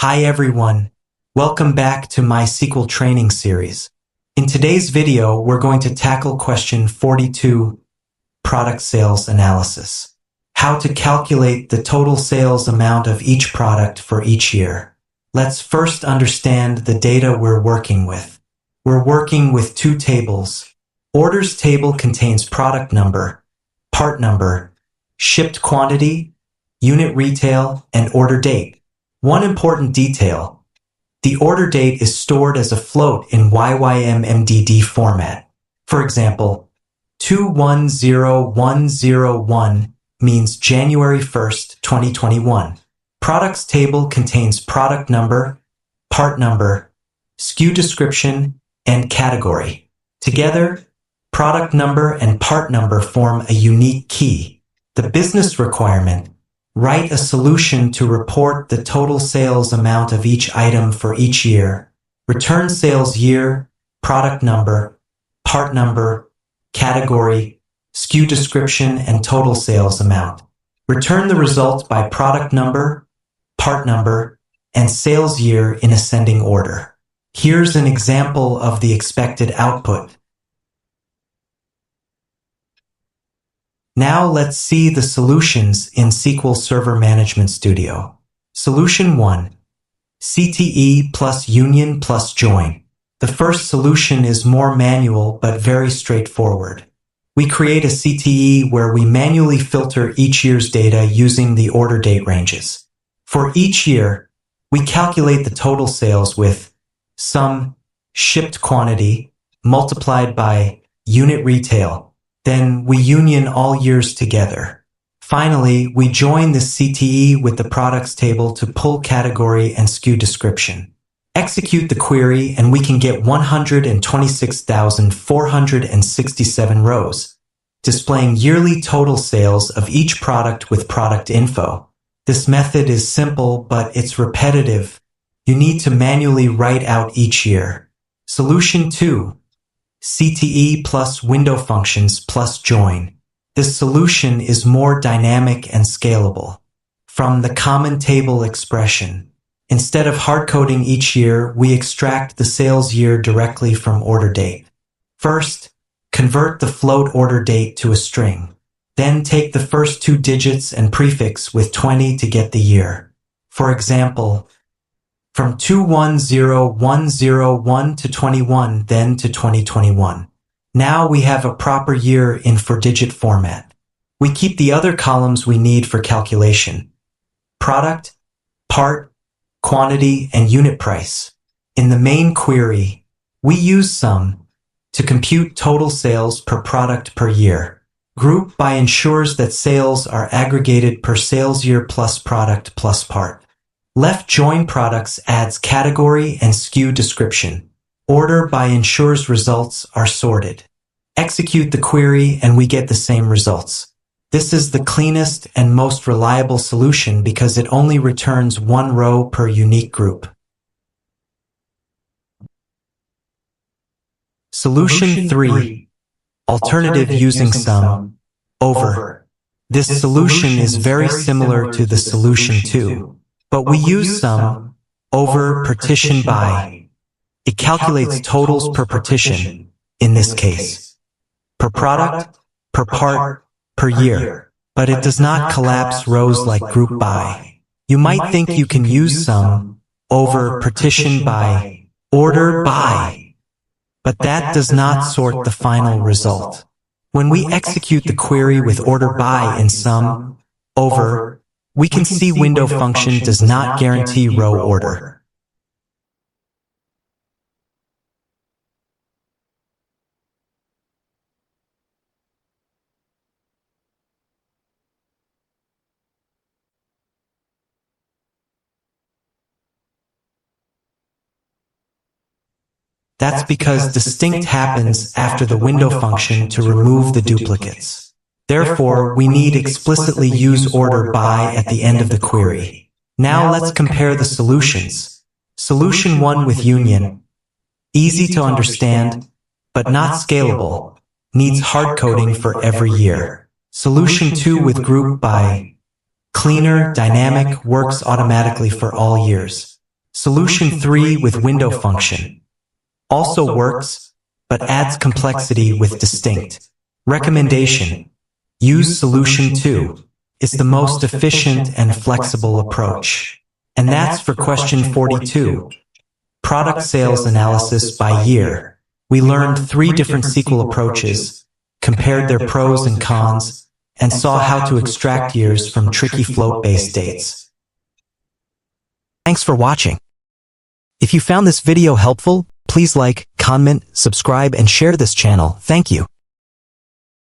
Hi everyone, welcome back to my SQL training series. In today's video, we're going to tackle question 42, product sales analysis. How to calculate the total sales amount of each product for each year. Let's first understand the data we're working with. We're working with two tables. Orders table contains product number, part number, shipped quantity, unit retail, and order date. One important detail, the order date is stored as a float in YYMMDD format. For example, 210101 means January 1st, 2021. Products table contains product number, part number, SKU description, and category. Together, product number and part number form a unique key. The business requirement, write a solution to report the total sales amount of each item for each year. Return sales year, product number, part number, category, SKU description, and total sales amount. Return the result by product number, part number, and sales year in ascending order. Here's an example of the expected output. Now let's see the solutions in SQL Server Management Studio. Solution 1. CTE plus union plus join. The first solution is more manual but very straightforward. We create a CTE where we manually filter each year's data using the order date ranges. For each year, we calculate the total sales with sum shipped quantity multiplied by unit retail. Then we union all years together. Finally, we join the CTE with the products table to pull category and SKU description. Execute the query and we can get 126,467 rows, displaying yearly total sales of each product with product info. This method is simple, but it's repetitive. You need to manually write out each year. Solution 2. CTE plus window functions plus join. This solution is more dynamic and scalable. From the common table expression, instead of hard-coding each year, we extract the sales year directly from order date. First, convert the float order date to a string. Then take the first two digits and prefix with 20 to get the year. For example, from 210101 to 21, then to 2021. Now we have a proper year in four-digit format. We keep the other columns we need for calculation: product, part, quantity, and unit price. In the main query, we use sum to compute total sales per product per year. Group by ensures that sales are aggregated per sales year plus product plus part. Left join products adds category and SKU description. Order by ensures results are sorted. Execute the query and we get the same results. This is the cleanest and most reliable solution because it only returns one row per unique group. Solution 3. Alternative using sum over. This solution is very similar to the solution 2. But we use sum over partition by. It calculates totals per partition, in this case, per product, per part, per year, but it does not collapse rows like group by. You might think you can use sum over partition by order by, but that does not sort the final result. When we execute the query with order by in sum over, we can see window function does not guarantee row order. That's because distinct happens after the window function to remove the duplicates. Therefore, we need explicitly use order by at the end of the query. Now let's compare the solutions. Solution 1 with union, easy to understand, but not scalable, needs hard coding for every year. Solution 2 with group by, cleaner, dynamic, works automatically for all years. Solution 3 with window function. Also works, but adds complexity with distinct. Recommendation. Use solution 2. It's the most efficient and flexible approach. And that's for question 42. Product sales analysis by year. We learned 3 different SQL approaches, compared their pros and cons, and saw how to extract years from tricky float-based dates. Thanks for watching. If you found this video helpful, please like, comment, subscribe, and share this channel. Thank you.